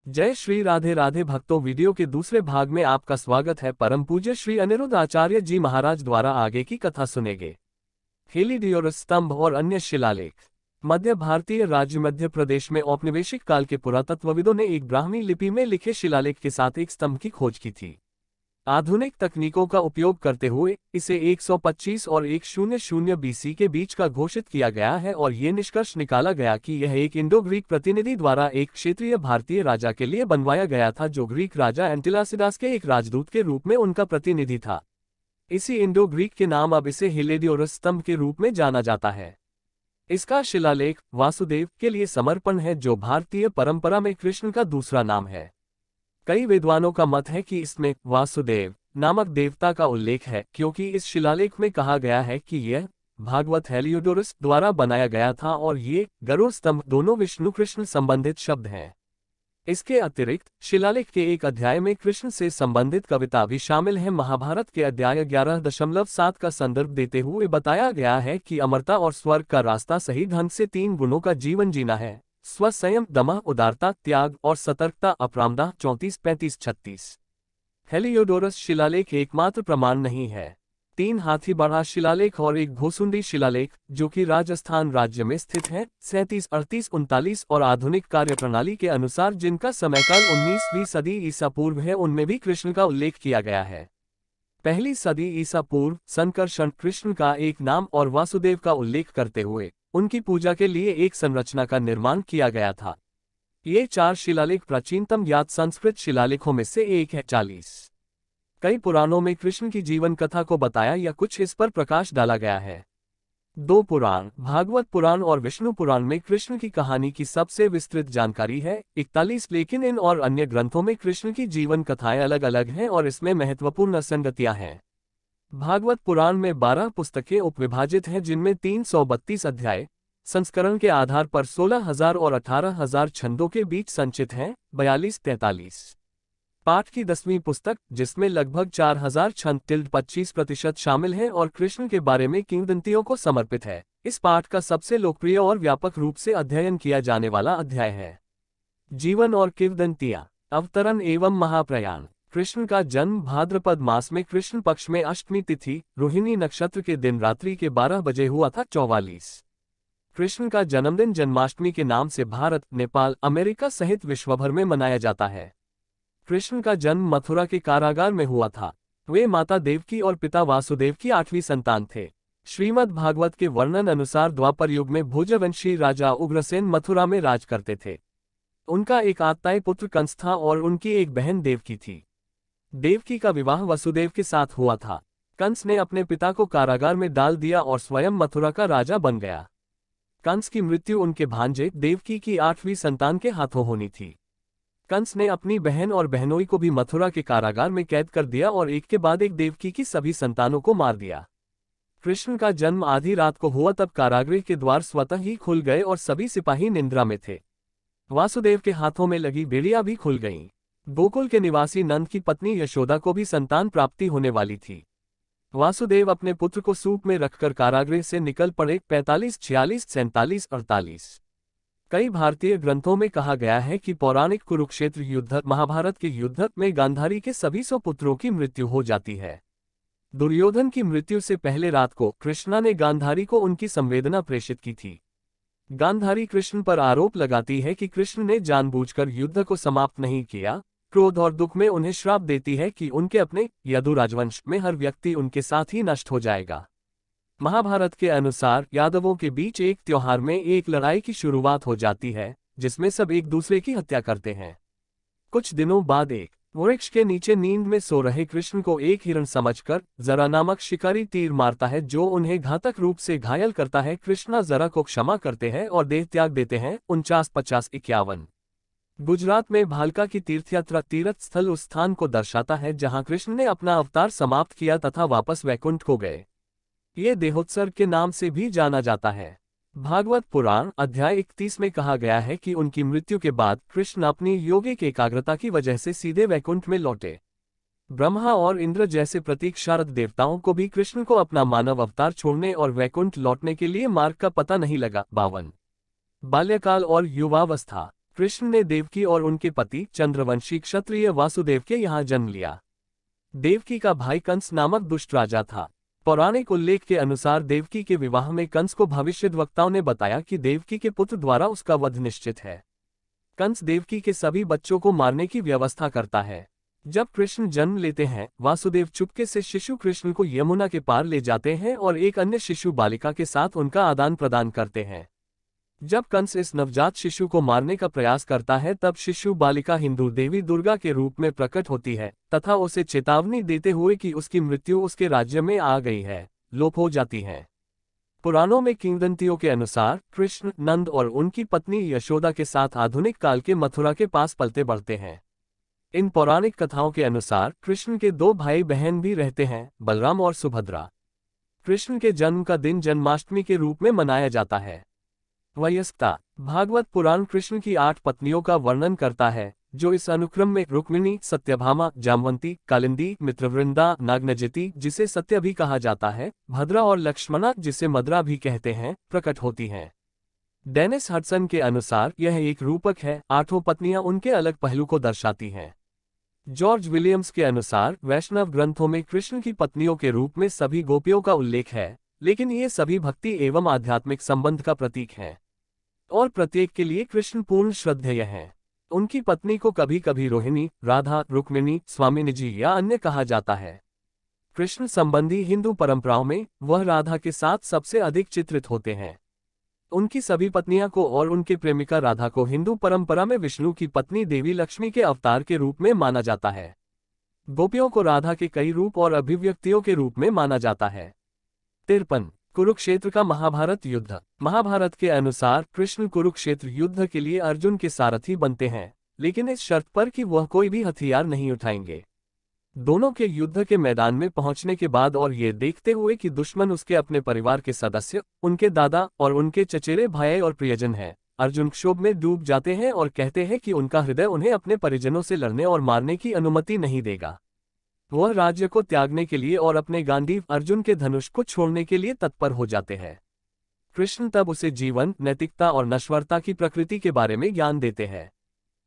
जय श्री राधे राधे भक्तों। वीडियो के दूसरे भाग में आपका स्वागत है। परम पूज्य श्री अनिरुद्ध आचार्य जी महाराज द्वारा आगे की कथा सुनेंगे। हेलियोडोरस स्तंभ और अन्य शिलालेख। मध्य भारतीय राज्य मध्य प्रदेश में औपनिवेशिक काल के पुरातत्वविदों ने एक ब्राह्मी लिपि में लिखे शिलालेख के साथ एक स्तंभ की खोज की थी। आधुनिक तकनीकों का उपयोग करते हुए इसे 125 और 100 बीसी के बीच का घोषित किया गया है और ये निष्कर्ष निकाला गया कि यह एक इंडो ग्रीक प्रतिनिधि द्वारा एक क्षेत्रीय भारतीय राजा के लिए बनवाया गया था, जो ग्रीक राजा एंटिलासिडास के एक राजदूत के रूप में उनका प्रतिनिधि था। इसी इंडो ग्रीक के नाम अब इसे हेलियोडोरस स्तंभ के रूप में जाना जाता है। इसका शिलालेख वासुदेव के लिए समर्पण है, जो भारतीय परंपरा में कृष्ण का दूसरा नाम है। कई विद्वानों का मत है कि इसमें वासुदेव नामक देवता का उल्लेख है, क्योंकि इस शिलालेख में कहा गया है कि यह भागवत हेलियोडोरस द्वारा बनाया गया था और ये गरुड़ स्तंभ दोनों विष्णु कृष्ण संबंधित शब्द हैं। इसके अतिरिक्त शिलालेख के एक अध्याय में कृष्ण से संबंधित कविता भी शामिल है। महाभारत के अध्याय 11.7 का संदर्भ देते हुए बताया गया है कि अमरता और स्वर्ग का रास्ता सही ढंग से 3 गुणों का जीवन जीना है: स्व संयम, दमः, उदारता, त्याग और सतर्कता। अपरामदा 34-35-36। हेलियोडोरस शिलालेख एकमात्र प्रमाण नहीं है। 3 हाथी बड़ा शिलालेख और एक भोसुंडी शिलालेख, जो कि राजस्थान राज्य में स्थित है, 37, 38, 39 और आधुनिक कार्यप्रणाली के अनुसार जिनका समयकाल 19वीं सदी ईसा पूर्व है, उनमें भी कृष्ण का उल्लेख किया गया है। पहली सदी ईसा पूर्व संकर्षण कृष्ण का एक नाम और वासुदेव का उल्लेख करते हुए उनकी पूजा के लिए एक संरचना का निर्माण किया गया था। ये 4 शिलालेख प्राचीनतम ज्ञात संस्कृत शिलालेखों में से एक है। 40 कई पुराणों में कृष्ण की जीवन कथा को बताया या कुछ इस पर प्रकाश डाला गया है। 2 पुराण, भागवत पुराण और विष्णु पुराण में कृष्ण की कहानी की सबसे विस्तृत जानकारी है, 41, लेकिन इन और अन्य ग्रंथों में कृष्ण की जीवन कथाएं अलग अलग हैं और इसमें महत्वपूर्ण असंगतियां हैं। भागवत पुराण में 12 पुस्तकें उपविभाजित हैं, जिनमें 332 अध्याय संस्करण के आधार पर 16,000 और 18,000 छंदों के बीच संचित हैं। 42-43 पाठ की 10वीं पुस्तक, जिसमें लगभग 4,000 छंद 25% शामिल हैं और कृष्ण के बारे में किंवदंतियों को समर्पित है। इस पाठ का सबसे लोकप्रिय और व्यापक रूप से अध्ययन किया जाने वाला अध्याय है जीवन और किंवदंतियां। अवतरण एवं महाप्रयाण। कृष्ण का जन्म भाद्रपद मास में कृष्ण पक्ष में अष्टमी तिथि रोहिणी नक्षत्र के दिन रात्रि के 12 बजे हुआ था। 44 कृष्ण का जन्मदिन जन्माष्टमी के नाम से भारत, नेपाल, अमेरिका सहित विश्वभर में मनाया जाता है। कृष्ण का जन्म मथुरा के कारागार में हुआ था। वे माता देवकी और पिता वासुदेव की 8वीं संतान थे। श्रीमद् भागवत के वर्णन अनुसार द्वापर युग में भोजवंशी राजा उग्रसेन मथुरा में राज करते थे। उनका एक आत्ताई पुत्र कंस था और उनकी एक बहन देवकी थी। देवकी का विवाह वसुदेव के साथ हुआ था। कंस ने अपने पिता को कारागार में डाल दिया और स्वयं मथुरा का राजा बन गया। कंस की मृत्यु उनके भांजे देवकी की 8वीं संतान के हाथों होनी थी। कंस ने अपनी बहन और बहनोई को भी मथुरा के कारागार में कैद कर दिया और एक के बाद एक देवकी की सभी संतानों को मार दिया। कृष्ण का जन्म आधी रात को हुआ, तब कारागृह के द्वार स्वतः ही खुल गए और सभी सिपाही निंद्रा में थे। वासुदेव के हाथों में लगी बेड़ियां भी खुल गईं। गोकुल के निवासी नंद की पत्नी यशोदा को भी संतान प्राप्ति होने वाली थी। वासुदेव अपने पुत्र को सूप में रखकर कारागृह से निकल पड़े। 45, 46, 47, 48 कई भारतीय ग्रंथों में कहा गया है कि पौराणिक कुरुक्षेत्र युद्ध, महाभारत के युद्ध में गांधारी के सभी 100 पुत्रों की मृत्यु हो जाती है। दुर्योधन की मृत्यु से पहले रात को कृष्णा ने गांधारी को उनकी संवेदना प्रेषित की थी। गांधारी कृष्ण पर आरोप लगाती है कि कृष्ण ने जानबूझकर युद्ध को समाप्त नहीं किया। क्रोध और दुख में उन्हें श्राप देती है कि उनके अपने यदु राजवंश में हर व्यक्ति उनके साथ ही नष्ट हो जाएगा। महाभारत के अनुसार यादवों के बीच एक त्योहार में एक लड़ाई की शुरुआत हो जाती है, जिसमें सब एक दूसरे की हत्या करते हैं। कुछ दिनों बाद एक वृक्ष के नीचे नींद में सो रहे कृष्ण को एक हिरण समझकर जरा नामक शिकारी तीर मारता है, जो उन्हें घातक रूप से घायल करता है। कृष्णा जरा को क्षमा करते हैं और देह त्याग देते हैं। 49, 50, 51 गुजरात में भालका की तीर्थयात्रा तीर्थ स्थल उस स्थान को दर्शाता है जहां कृष्ण ने अपना अवतार समाप्त किया तथा वापस वैकुंठ को गए। ये देहोत्सर्ग के नाम से भी जाना जाता है। भागवत पुराण अध्याय 31 में कहा गया है कि उनकी मृत्यु के बाद कृष्ण अपनी योगिक एकाग्रता की वजह से सीधे वैकुंठ में लौटे। ब्रह्मा और इंद्र जैसे प्रतीक्षारत देवताओं को भी कृष्ण को अपना मानव अवतार छोड़ने और वैकुंठ लौटने के लिए मार्ग का पता नहीं लगा। 52 बाल्यकाल और युवावस्था। कृष्ण ने देवकी और उनके पति चंद्रवंशी क्षत्रिय वासुदेव के यहाँ जन्म लिया। देवकी का भाई कंस नामक दुष्ट राजा था। पौराणिक उल्लेख के अनुसार देवकी के विवाह में कंस को भविष्यद्वक्ताओं ने बताया कि देवकी के पुत्र द्वारा उसका वध निश्चित है। कंस देवकी के सभी बच्चों को मारने की व्यवस्था करता है। जब कृष्ण जन्म लेते हैं, वासुदेव चुपके से शिशु कृष्ण को यमुना के पार ले जाते हैं और एक अन्य शिशु बालिका के साथ उनका आदान प्रदान करते हैं। जब कंस इस नवजात शिशु को मारने का प्रयास करता है, तब शिशु बालिका हिंदू देवी दुर्गा के रूप में प्रकट होती है तथा उसे चेतावनी देते हुए कि उसकी मृत्यु उसके राज्य में आ गई है, लोप हो जाती है। पुराणों में किंवदंतियों के अनुसार कृष्ण नंद और उनकी पत्नी यशोदा के साथ आधुनिक काल के मथुरा के पास पलते बढ़ते हैं। इन पौराणिक कथाओं के अनुसार कृष्ण के 2 भाई बहन भी रहते हैं, बलराम और सुभद्रा। कृष्ण के जन्म का दिन जन्माष्टमी के रूप में मनाया जाता है। वयस्कता। भागवत पुराण कृष्ण की 8 पत्नियों का वर्णन करता है, जो इस अनुक्रम में रुक्मिणी, सत्यभामा, जामवंती, कालिंदी, मित्रवृंदा, नागनजति जिसे सत्य भी कहा जाता है, भद्रा और लक्ष्मणा जिसे मद्रा भी कहते हैं, प्रकट होती हैं। डेनिस हडसन के अनुसार यह एक रूपक है, 8 पत्नियां उनके अलग पहलू को दर्शाती हैं। जॉर्ज विलियम्स के अनुसार वैष्णव ग्रंथों में कृष्ण की पत्नियों के रूप में सभी गोपियों का उल्लेख है, लेकिन ये सभी भक्ति एवं आध्यात्मिक संबंध का प्रतीक हैं और प्रत्येक के लिए कृष्ण पूर्ण श्रद्धेय हैं। उनकी पत्नी को कभी कभी रोहिणी, राधा, रुक्मिणी, स्वामिनीजी या अन्य कहा जाता है। कृष्ण संबंधी हिंदू परंपराओं में वह राधा के साथ सबसे अधिक चित्रित होते हैं। उनकी सभी पत्नियां को और उनके प्रेमिका राधा को हिंदू परंपरा में विष्णु की पत्नी देवी लक्ष्मी के अवतार के रूप में माना जाता है। गोपियों को राधा के कई रूप और अभिव्यक्तियों के रूप में माना जाता है। 53 कुरुक्षेत्र का महाभारत युद्ध। महाभारत के अनुसार कृष्ण कुरुक्षेत्र युद्ध के लिए अर्जुन के सारथी बनते हैं, लेकिन इस शर्त पर कि वह कोई भी हथियार नहीं उठाएंगे। दोनों के युद्ध के मैदान में पहुंचने के बाद और ये देखते हुए कि दुश्मन उसके अपने परिवार के सदस्य, उनके दादा और उनके चचेरे भाई और प्रियजन हैं, अर्जुन क्षोभ में डूब जाते हैं और कहते हैं कि उनका हृदय उन्हें अपने परिजनों से लड़ने और मारने की अनुमति नहीं देगा। वह राज्य को त्यागने के लिए और अपने गांडीव अर्जुन के धनुष को छोड़ने के लिए तत्पर हो जाते हैं। कृष्ण तब उसे जीवन, नैतिकता और नश्वरता की प्रकृति के बारे में ज्ञान देते हैं।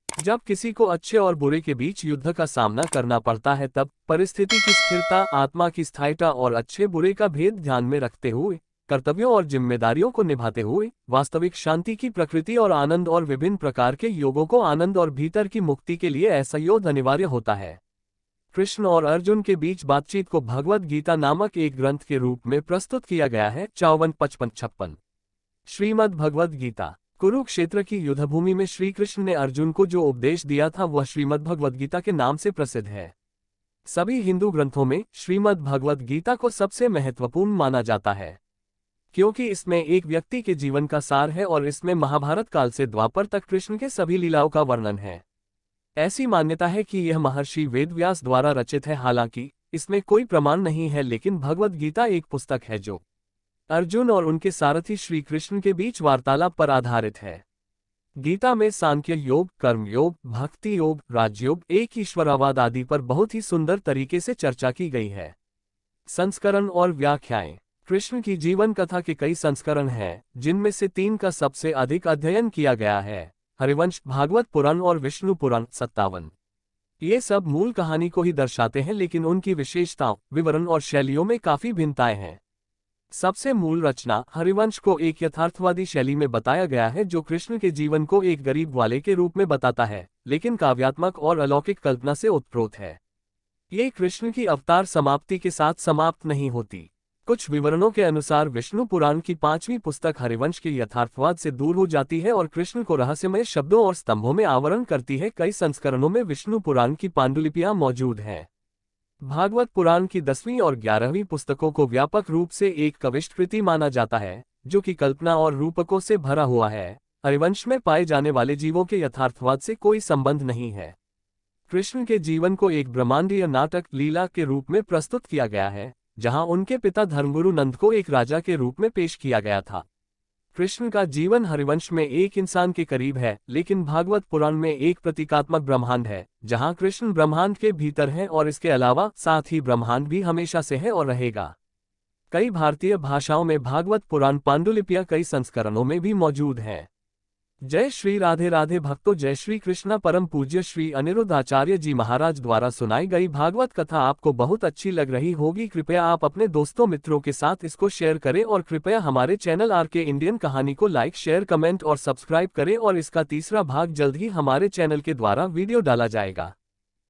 जब किसी को अच्छे और बुरे के बीच युद्ध का सामना करना पड़ता है, तब परिस्थिति की स्थिरता, आत्मा की स्थायिता और अच्छे बुरे का भेद ध्यान में रखते हुए, कर्तव्यों और जिम्मेदारियों को निभाते हुए, वास्तविक शांति की प्रकृति और आनंद और विभिन्न प्रकार के योगों को आनंद और भीतर की मुक्ति के लिए ऐसा युद्ध अनिवार्य होता है। कृष्ण और अर्जुन के बीच बातचीत को भगवद गीता नामक एक ग्रंथ के रूप में प्रस्तुत किया गया है। 54, 55, 56 श्रीमद् भगवद गीता। कुरुक्षेत्र की युद्धभूमि में श्री कृष्ण ने अर्जुन को जो उपदेश दिया था वह श्रीमद् भगवद गीता के नाम से प्रसिद्ध है। सभी हिंदू ग्रंथों में श्रीमद् भगवद गीता को सबसे महत्वपूर्ण माना जाता है, क्योंकि इसमें एक व्यक्ति के जीवन का सार है और इसमें महाभारत काल से द्वापर तक कृष्ण के सभी लीलाओं का वर्णन है। ऐसी मान्यता है कि यह महर्षि वेदव्यास द्वारा रचित है। हालांकि इसमें कोई प्रमाण नहीं है, लेकिन भगवद गीता एक पुस्तक है जो अर्जुन और उनके सारथी श्री कृष्ण के बीच वार्तालाप पर आधारित है। गीता में सांख्य योग, कर्म योग, भक्ति योग, राजयोग, एक ईश्वरवाद आदि पर बहुत ही सुंदर तरीके से चर्चा की गई है। संस्करण और व्याख्याएं। कृष्ण की जीवन कथा के कई संस्करण हैं, जिनमें से 3 का सबसे अधिक अध्ययन किया गया है: हरिवंश, भागवत पुराण और विष्णु पुराण। 57 ये सब मूल कहानी को ही दर्शाते हैं, लेकिन उनकी विशेषताओं, विवरण और शैलियों में काफी भिन्नताएं हैं। सबसे मूल रचना हरिवंश को एक यथार्थवादी शैली में बताया गया है, जो कृष्ण के जीवन को एक गरीब वाले के रूप में बताता है, लेकिन काव्यात्मक और अलौकिक कल्पना से उत्प्रोत है। ये कृष्ण की अवतार समाप्ति के साथ समाप्त नहीं होती। कुछ विवरणों के अनुसार विष्णु पुराण की 5वीं पुस्तक हरिवंश के यथार्थवाद से दूर हो जाती है और कृष्ण को रहस्यमय शब्दों और स्तंभों में आवरण करती है। कई संस्करणों में विष्णु पुराण की पांडुलिपियां मौजूद हैं। भागवत पुराण की 10वीं और 11वीं पुस्तकों को व्यापक रूप से एक कविष्ट कृति माना जाता है, जो कि कल्पना और रूपकों से भरा हुआ है। हरिवंश में पाए जाने वाले जीवों के यथार्थवाद से कोई संबंध नहीं है। कृष्ण के जीवन को एक ब्रह्मांडीय नाटक लीला के रूप में प्रस्तुत किया गया है, जहां उनके पिता धर्मगुरु नंद को एक राजा के रूप में पेश किया गया था। कृष्ण का जीवन हरिवंश में एक इंसान के करीब है, लेकिन भागवत पुराण में एक प्रतीकात्मक ब्रह्मांड है, जहां कृष्ण ब्रह्मांड के भीतर है और इसके अलावा साथ ही ब्रह्मांड भी हमेशा से है और रहेगा। कई भारतीय भाषाओं में भागवत पुराण पांडुलिपियां कई संस्करणों में भी मौजूद हैं। जय श्री राधे राधे भक्तों, जय श्री कृष्णा। परम पूज्य श्री अनिरुद्ध आचार्य जी महाराज द्वारा सुनाई गई भागवत कथा आपको बहुत अच्छी लग रही होगी। कृपया आप अपने दोस्तों मित्रों के साथ इसको शेयर करें और कृपया हमारे चैनल आरके इंडियन कहानी को लाइक, शेयर, कमेंट और सब्सक्राइब करें और इसका तीसरा भाग जल्द ही हमारे चैनल के द्वारा वीडियो डाला जाएगा।